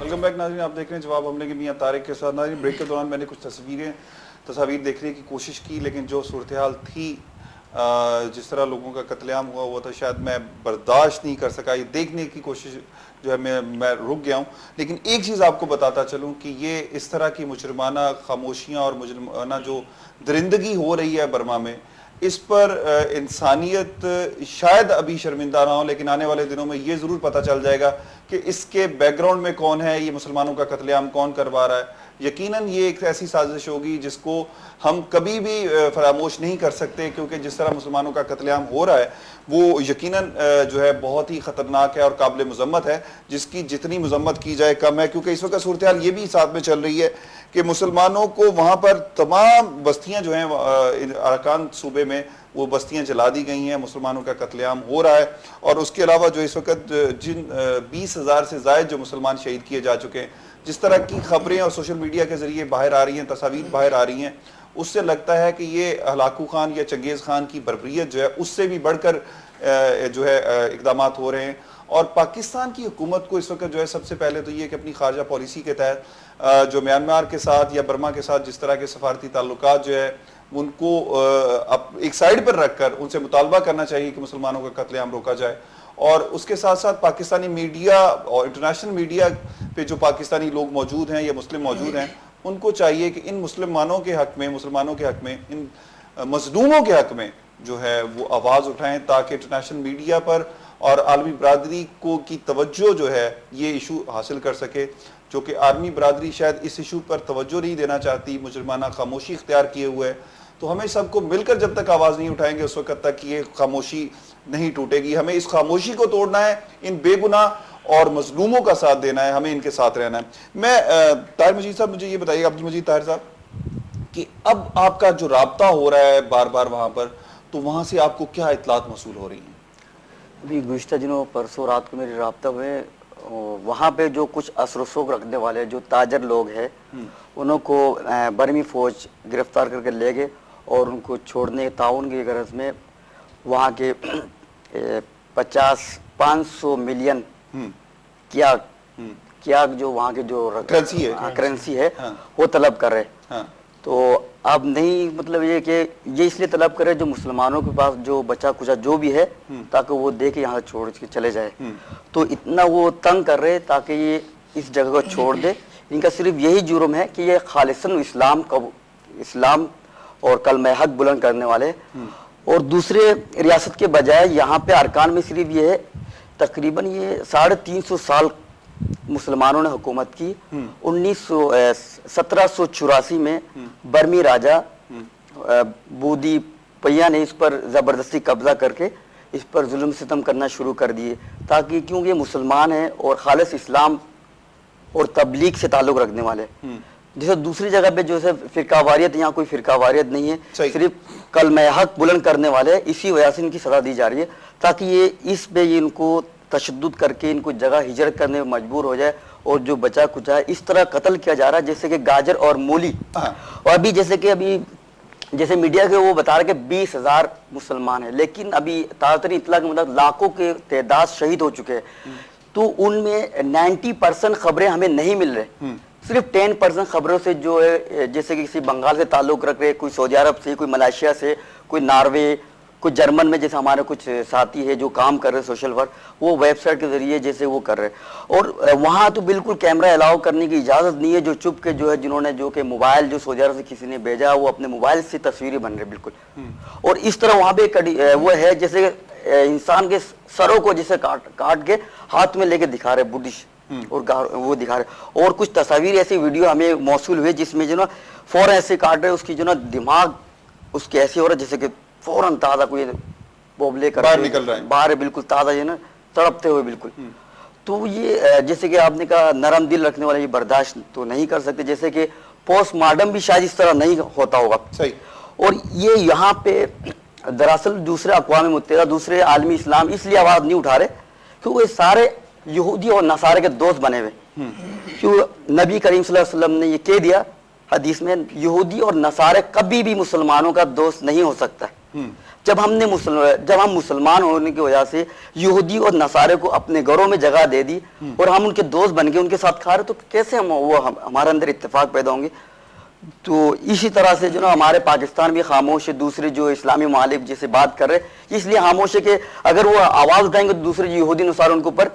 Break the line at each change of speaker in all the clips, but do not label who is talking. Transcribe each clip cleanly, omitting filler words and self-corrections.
Welcome back नाज़रीन, आप देख रहे हैं जवाब हमले के मियां तारिक के साथ। नाज़रीन, ब्रेक के दौरान मैंने कुछ तस्वीर देखने की कोशिश की, लेकिन जो सूरत हाल थी, जिस तरह लोगों का कत्लेआम हुआ वो तो शायद मैं बर्दाश्त नहीं कर सका। ये देखने की कोशिश जो है मैं रुक गया हूँ। लेकिन एक चीज़ आपको बताता चलूँ कि ये इस तरह की मुजरमाना खामोशियाँ और मुजरमाना जो दरिंदगी हो रही है बर्मा में, इस पर इंसानियत शायद अभी शर्मिंदा ना हो, लेकिन आने वाले दिनों में ये ज़रूर पता चल जाएगा कि इसके बैकग्राउंड में कौन है, ये मुसलमानों का कत्लेआम कौन करवा रहा है। यकीनन ये एक ऐसी साजिश होगी जिसको हम कभी भी फरामोश नहीं कर सकते, क्योंकि जिस तरह मुसलमानों का कत्लेआम हो रहा है वो यकीनन जो है बहुत ही ख़तरनाक है और काबिल मज़म्मत है, जिसकी जितनी मज़म्मत की जाए कम है। क्योंकि इस वक्त सूरत हाल ये भी साथ में चल रही है कि मुसलमानों को वहाँ पर तमाम बस्तियाँ जो हैं अरकान सूबे में वो बस्तियाँ जला दी गई हैं, मुसलमानों का कत्लेआम हो रहा है। और उसके अलावा जो इस वक्त जिन 20,000 से ज़ायद जो मुसलमान शहीद किए जा चुके हैं, जिस तरह की खबरें और सोशल मीडिया के ज़रिए बाहर आ रही हैं, तस्वीर बाहर आ रही हैं, उससे लगता है कि ये हलाकू खान या चंगेज़ खान की बर्बरियत जो है उससे भी बढ़कर जो है इक़दाम हो रहे हैं। और पाकिस्तान की हुकूमत को इस वक्त जो है सबसे पहले तो ये कि अपनी खारजा पॉलिसी के तहत जो म्यांमार के साथ या बर्मा के साथ जिस तरह के सफारती ताल्लुकात जो है उनको अब एक साइड पर रखकर उनसे मुतालबा करना चाहिए कि मुसलमानों का कत्लेआम रोका जाए। और उसके साथ साथ पाकिस्तानी मीडिया और इंटरनेशनल मीडिया पे जो पाकिस्तानी लोग मौजूद हैं या मुस्लिम मौजूद हैं, उनको चाहिए कि इन मुसलमानों के हक में, मुसलमानों के हक में, इन मजलूमों के हक में जो है वो आवाज़ उठाएं, ताकि इंटरनेशनल मीडिया पर और आलमी बरादरी को की तवज्जो जो है ये इशू हासिल कर सके। जो कि आर्मी बरादरी शायद इस इशू पर तवज्जो नहीं देना चाहती, मुजरमाना खामोशी इख्तियार किए हुए। तो हमें सबको मिलकर जब तक आवाज़ नहीं उठाएंगे उस वक्त तक ये खामोशी नहीं टूटेगी। हमें इस खामोशी को तोड़ना है, इन बेगुनाह और मजलूमों का साथ देना है, हमें इनके साथ रहना है। मैं ताहिर मजीद साहब, मुझे ये बताइए, अब्दुल मजीद ताहिर साहब, कि अब आपका जो राब्ता हो रहा है बार बार वहाँ पर, तो वहाँ से आपको क्या इत्तलात मौसूल हो रही हैं?
अभी गुज़िश्ता दिनों परसों रात को मेरे राब्ता हुए, वहाँ पे जो कुछ असर-ओ-शौक़ रखने वाले जो ताजर लोग हैं उनको बर्मी फ़ौज गिरफ्तार करके ले गए और उनको छोड़ने ताउन की गरज में वहाँ के 500 मिलियन क्याग जो वहाँ के जो करेंसी है वो तलब कर रहे। तो अब नहीं, मतलब ये कि ये इसलिए तलब करे जो मुसलमानों के पास जो बचा कुचा जो भी है, ताकि वो दे के यहाँ छोड़ के चले जाए। तो इतना वो तंग कर रहे ताकि ये इस जगह को छोड़ दे। इनका सिर्फ यही जुर्म है कि ये खालिसन इस्लाम और कलमा हक बुलंद करने वाले। और दूसरे रियासत के बजाय यहाँ पे अरकान में सिर्फ ये है, तकरीबन ये 350 साल मुसलमानों ने हुकूमत की। 1784 में बर्मी राजा बूदी पैया ने इस पर ज़बरदस्ती कब्जा करके इस पर जुल्म सितम करना शुरू कर दिए, ताकि क्योंकि मुसलमान हैं और खालिस इस्लाम और तबलीग से ताल्लुक़ रखने वाले। जैसे दूसरी जगह पे जो है फ़िरकावारियत, यहाँ कोई फ़िरकावारियत नहीं है, सिर्फ कलमा हक बुलंद करने वाले, इसी वजह से इनकी सज़ा दी जा रही है, ताकि ये इस पे ये इनको तशद्दुद करके इनको जगह हिजरत करने में मजबूर हो जाए। और जो बचा कुचा है इस तरह कत्ल किया जा रहा है, जैसे कि गाजर और मूली। और अभी जैसे मीडिया के वो बता रहे कि 20,000 मुसलमान हैं, लेकिन अभी ताज़ा इतला के मतलब लाखों के तादाद शहीद हो चुके हैं। तो उनमें 90% खबरें हमें नहीं मिल रहे, सिर्फ 10% खबरों से जो है, जैसे कि किसी बंगाल से ताल्लुक़ रख रहे, कोई सऊदी अरब से, कोई मलेशिया से, कोई नॉर्वे, कुछ जर्मन में, जैसे हमारे कुछ साथी है जो काम कर रहे सोशल वर्क, वो वेबसाइट के जरिए जैसे वो कर रहे। और वहाँ तो बिल्कुल कैमरा अलाउ करने की इजाज़त नहीं है। जो चुप के जो है, जिन्होंने जो कि मोबाइल जो सऊदी अरब से किसी ने भेजा, वो अपने मोबाइल से तस्वीरें बन रहे बिल्कुल। और इस तरह वहाँ पे वो है जैसे इंसान के सरों को जैसे काट के हाथ में लेके दिखा रहे बुडिश, और वो दिखा रहे। और कुछ तस्वीर ऐसी वीडियो हमें मौसूल हुए जिसमें जो ना फ़ौरन ऐसे काट रहे, उसकी जो ना दिमाग उसके ऐसे हो रहा है जैसे कि फौरन ताज़ा कोई बोबले कर
बाहर निकल रहा है,
बाहर बिल्कुल ताज़ा ये ना तड़पते हुए बिल्कुल। तो ये जैसे कि आपने कहा नरम दिल रखने वाले ये बर्दाश्त तो नहीं कर सकते, जैसे कि पोस्टमार्टम भी शायद इस तरह नहीं होता होगा।
सही।
और ये यहाँ पे दरअसल दूसरे अक़वाम मुत्तहिदा, दूसरे आलमी इस्लाम इसलिए आवाज़ नहीं उठा रहे क्योंकि ये सारे यहूदी और नसारे के दोस्त बने हुए। क्यों नबी करीम सल्लल्लाहु अलैहि वसल्लम ने ये कह दिया हदीस में, यहूदी और नसारे कभी भी मुसलमानों का दोस्त नहीं हो सकता। जब हम मुसलमान होने की वजह से यहूदी और नसारे को अपने घरों में जगह दे दी और हम उनके दोस्त बन के उनके साथ खा रहे, तो कैसे हमारे अंदर इत्तेफाक पैदा होंगे। तो इसी तरह से जो ना हमारे पाकिस्तान भी खामोश है, दूसरे जो इस्लामी मुखालिफ जैसे बात कर रहे हैं, इसलिए खामोश है कि अगर वो आवाज उठाएंगे तो दूसरे यहूदी नसारे उनके ऊपर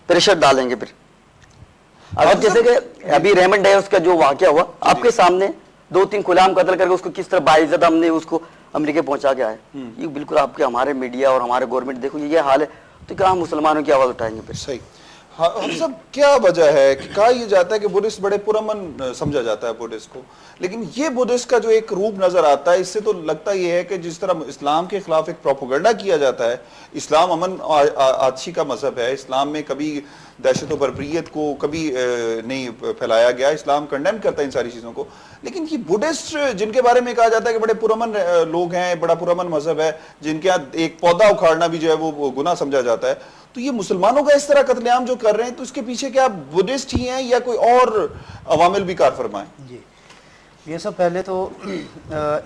प्रेशर डालेंगे। फिर अगर जैसे कि अभी रेमंड डेविस का जो वाकया हुआ आपके सामने, 2-3 खुलेआम कत्ल करके उसको किस तरह बाइज्जत हमने उसको अमेरिका पहुंचा के आए, ये बिल्कुल आपके हमारे मीडिया और हमारे गवर्नमेंट देखो ये हाल है, तो क्या हम मुसलमानों की आवाज उठाएंगे फिर।
सही। हाँ, हम सब क्या वजह है कि कहा यह जाता है कि बुद्धिस्ट बड़े पुरअमन समझा जाता है बुद्धिस्ट को, लेकिन ये बुद्धिस्ट का जो एक रूप नजर आता है, इससे तो लगता यह है कि जिस तरह इस्लाम के खिलाफ एक प्रोपोगंडा किया जाता है, इस्लाम अमन आदशी का मजहब है, इस्लाम में कभी दहशत और बर्बरियत को कभी नहीं फैलाया गया, इस्लाम कंडेम करता है इन सारी चीजों को, लेकिन ये बुद्धिस्ट जिनके बारे में कहा जाता है कि बड़े पुरअमन लोग हैं, बड़ा पुरअमन मजहब है, जिनके यहाँ एक पौधा उखाड़ना भी जो है वो गुनाह समझा जाता है, तो ये मुसलमानों का इस तरह कत्लेआम जो कर रहे हैं, तो इसके पीछे क्या बुद्धिस्ट ही हैं या कोई और अवामिल भी कार फरमाएं? जी,
ये सब पहले तो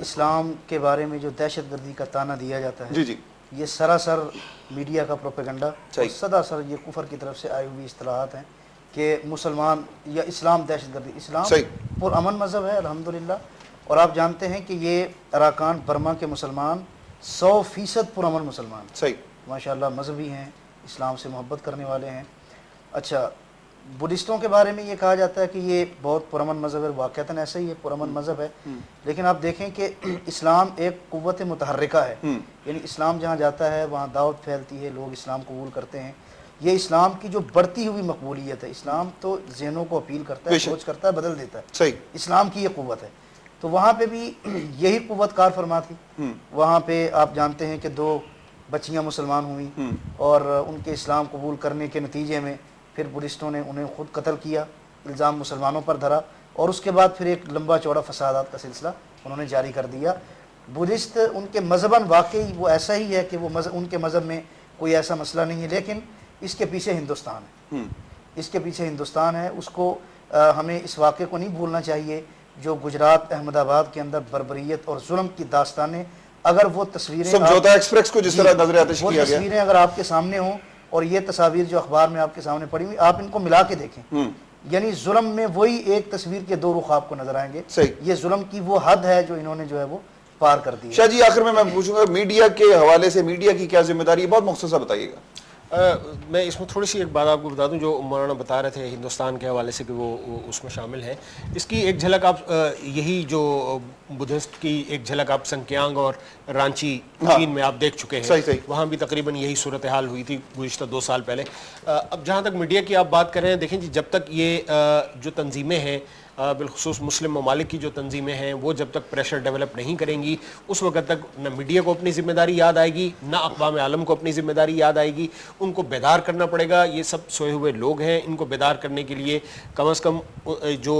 इस्लाम के बारे में जो दहशतगर्दी का ताना दिया जाता है, जी, ये सरासर मीडिया का प्रोपेगेंडा, सदासर ये कुफर की तरफ से आई हुई इस्तिलाहात हैं कि मुसलमान या इस्लाम दहशतगर्दी। इस्लाम पुरअमन मज़हब है अल्हम्दुलिल्लाह, और आप जानते हैं कि ये अराकान बर्मा के मुसलमान 100% पुरअमन मुसलमान, सही माशाअल्लाह मजहबी हैं, इस्लाम से मोहब्बत करने वाले हैं। अच्छा, बुद्धिस्टों के बारे में ये कहा जाता है कि ये बहुत पुरअमन मज़हब है, वाक़तन ऐसा ही है, पुरअमन मज़हब है, लेकिन आप देखें कि इस्लाम एक क़ुव्वत मुतहर्रिका है, यानी इस्लाम जहाँ जाता है वहाँ दावत फैलती है, लोग इस्लाम कबूल करते हैं। ये इस्लाम की जो बढ़ती हुई मकबूलियत है, इस्लाम तो ज़हनों को अपील करता है, सोच करता है, बदल देता है, सही, इस्लाम की ये क़ुव्वत है। तो वहाँ पे भी यही क़ुव्वत कार फरमा थी। वहाँ पे आप जानते हैं कि 2 बच्चियाँ मुसलमान हुई और उनके इस्लाम कबूल करने के नतीजे में फिर बुद्धिस्टों ने उन्हें खुद कत्ल किया, इल्ज़ाम मुसलमानों पर धरा, और उसके बाद फिर एक लंबा चौड़ा फसादात का सिलसिला उन्होंने जारी कर दिया। बुद्धिस्ट उनके मज़हबन वाकई वो ऐसा ही है कि वो उनके मज़हब में कोई ऐसा मसला नहीं है, लेकिन इसके पीछे हिंदुस्तान है, इसके पीछे हिंदुस्तान है। उसको हमें इस वाक़े को नहीं भूलना चाहिए जो गुजरात अहमदाबाद के अंदर बर्बरियत और जुल्म की दास्तानें, अगर वो तस्वीरें
समझौता एक्सप्रेस को जिस तरह नजर आतिश किया गया,
तस्वीरें अगर आपके सामने हों और ये तस्वीर जो अखबार में आपके सामने पड़ी हुई, आप इनको मिला के देखें, यानी जुल्म में वही एक तस्वीर के 2 रुख आपको नजर आएंगे। ये जुल्म की वो हद है जो इन्होंने जो है वो पार कर दी।
शाह जी, आखिर में मैं पूछूंगा मीडिया के हवाले से मीडिया की क्या जिम्मेदारी है, बहुत मुख्तसर बताइएगा।
मैं इसमें थोड़ी सी एक बात आपको बता दूं, जो मौलाना बता रहे थे हिंदुस्तान के हवाले से कि वो उसमें शामिल है, इसकी एक झलक आप यही जो बुद्धिस्ट की एक झलक आप संक्यांग और रांची चीन में आप देख चुके हैं। वहाँ भी तकरीबन यही सूरत हाल हुई थी गुज़िश्ता 2 साल पहले। अब जहाँ तक मीडिया की आप बात कर रहे हैं, देखें जी, जब तक ये जो तंजीमें हैं, बिलखुसूस मुस्लिम ममालिक की जो तंजीमें हैं, वो जब तक प्रेशर डेवलप नहीं करेंगी, उस वक्त तक न मीडिया को अपनी जिम्मेदारी याद आएगी, न अक़वाम आलम को अपनी जिम्मेदारी याद आएगी। उनको बेदार करना पड़ेगा। ये सब सोए हुए लोग हैं, इनको बेदार करने के लिए कम से कम जो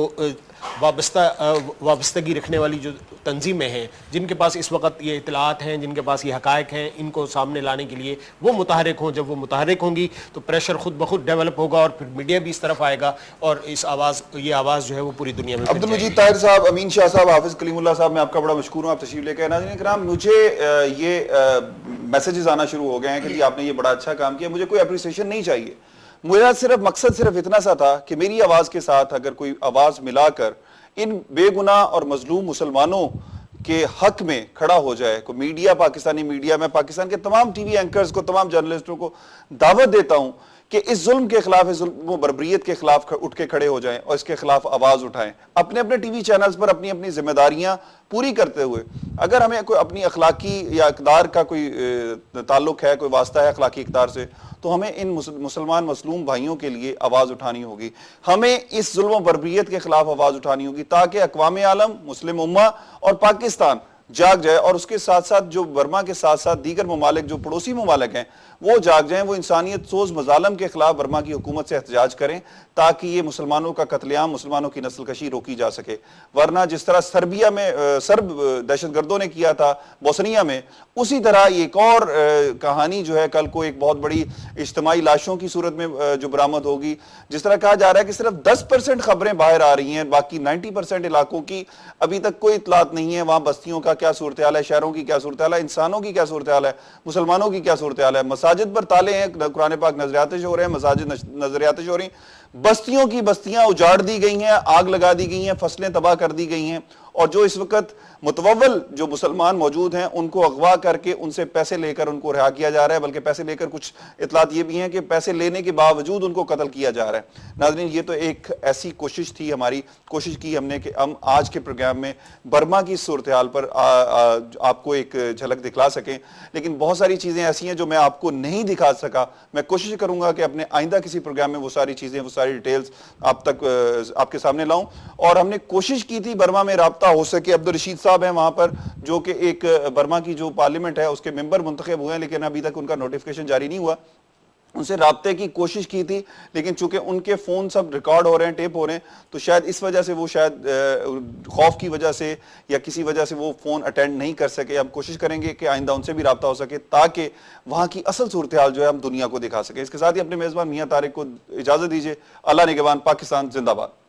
वाबस्तगी रखने वाली जो तंजीमें हैं, जिनके पास इस वक्त ये इतलात हैं, जिनके पास ये हकायक हैं, इनको सामने लाने के लिए वो मुतहरिक हों। जब वो मुतहरिक होंगी तो प्रेशर खुद ब खुद डेवलप होगा और फिर मीडिया भी इस तरफ आएगा और ये आवाज़ जो है वो पूरी दुनिया में।
अब्दुल मजीद ताहिर साहब, अमीन शाह साहब, हाफिज़ कलीमुल्लाह साहब, मैं आपका बड़ा मशकूर हूँ, आप तशरीफ लेकर। नाज़रीन किराम, मुझे ये मैसेजेस आना शुरू हो गए हैं कि जी आपने ये बड़ा अच्छा काम किया, मुझे कोई अप्रिसिएशन नहीं चाहिए। मेरा मकसद सिर्फ इतना सा था कि मेरी आवाज़ के साथ अगर कोई आवाज़ मिलाकर इन बेगुनाह और मजलूम मुसलमानों के हक में खड़ा हो जाए। को मीडिया, पाकिस्तानी मीडिया, मैं पाकिस्तान के तमाम टीवी एंकर्स को, तमाम जर्नलिस्टों को दावत देता हूं कि इस जुल्म के खिलाफ, इस जुल्म बर्बरियत के खिलाफ उठ के खड़े हो जाएं और इसके खिलाफ आवाज उठाएं, अपने अपने टीवी चैनल्स पर अपनी अपनी जिम्मेदारियां पूरी करते हुए। अगर हमें कोई अपनी अखलाकी या इक़दार का कोई ताल्लुक है, कोई वास्ता है अखलाकी इक़दार से, तो हमें इन मुसलमान मसलूम भाइयों के लिए आवाज़ उठानी होगी। हमें इस जुल्म बर्बरियत के खिलाफ आवाज़ उठानी होगी ताकि अक़वाम आलम, मुस्लिम उम्मा और पाकिस्तान जाग जाए। और उसके साथ साथ जो बर्मा के साथ साथ दीगर ममालिक जो पड़ोसी ममालिक हैं, वो जाग जाएं, वो इंसानियत सोज मजालम के खिलाफ बर्मा की हुकूमत से एहतजाज करें ताकि ये मुसलमानों का कत्लेआम, मुसलमानों की नस्लकशी रोकी जा सके। वरना जिस तरह सर्बिया में सर्ब दहशतगर्दों ने किया था बोस्निया में, उसी तरह एक और कहानी जो है कल को एक बहुत बड़ी इज्तिमाई लाशों की सूरत में जो बरामद होगी। जिस तरह कहा जा रहा है कि सिर्फ 10% खबरें बाहर आ रही हैं, बाकी 90% इलाकों की अभी तक कोई इतलात नहीं है। वहां बस्तियों का क्या सूरत हाल है, शहरों की क्या सूरत हाल है, इंसानों की क्या सूरत हाल है, मुसलमानों की क्या सूरत हाल है। मसाजिद पर ताले हैं, कुरान पाक नजरियातिश हो रहे हैं, मसाजिद नजरियातिश हो रही, बस्तियों की बस्तियां उजाड़ दी गई हैं, आग लगा दी गई हैं, फसलें तबाह कर दी गई हैं। और जो इस वक्त मुतवव्वल जो मुसलमान मौजूद हैं उनको अगवा करके उनसे पैसे लेकर उनको रिहा किया जा रहा है, बल्कि पैसे लेकर कुछ इतलात ये भी हैं कि पैसे लेने के बावजूद उनको कत्ल किया जा रहा है। नाज़रीन, ये तो एक ऐसी कोशिश थी, हमारी कोशिश की हमने कि हम आज के प्रोग्राम में बर्मा की सूरत हाल पर आपको एक झलक दिखला सकें, लेकिन बहुत सारी चीज़ें ऐसी हैं जो मैं आपको नहीं दिखा सका। मैं कोशिश करूंगा कि अपने आइंदा किसी प्रोग्राम में वो सारी चीज़ें, वो सारी डिटेल्स आप तक आपके सामने लाऊं। और हमने कोशिश की थी बर्मा में राब्ता हो सके। अब्दुल रशीद साहब हैं वहां पर, जो कि एक बर्मा की जो पार्लियामेंट है उसके मेंबर मुंतखब हुए हैं, लेकिन अभी तक उनका नोटिफिकेशन जारी नहीं हुआ। उनसे राब्ते की कोशिश की थी, लेकिन चूंकि उनके फ़ोन सब रिकॉर्ड हो रहे हैं, टेप हो रहे हैं, तो शायद इस वजह से वो शायद खौफ की वजह से या किसी वजह से वो फ़ोन अटेंड नहीं कर सके। हम कोशिश करेंगे कि आइंदा उनसे भी राब्ता हो सके ताकि वहाँ की असल सूरत हाल जो है हम दुनिया को दिखा सकें। इसके साथ ही अपने मेज़बान मियाँ तारिक को इजाज़त दीजिए। अल्लाह निगहबान, पाकिस्तान जिंदाबाद।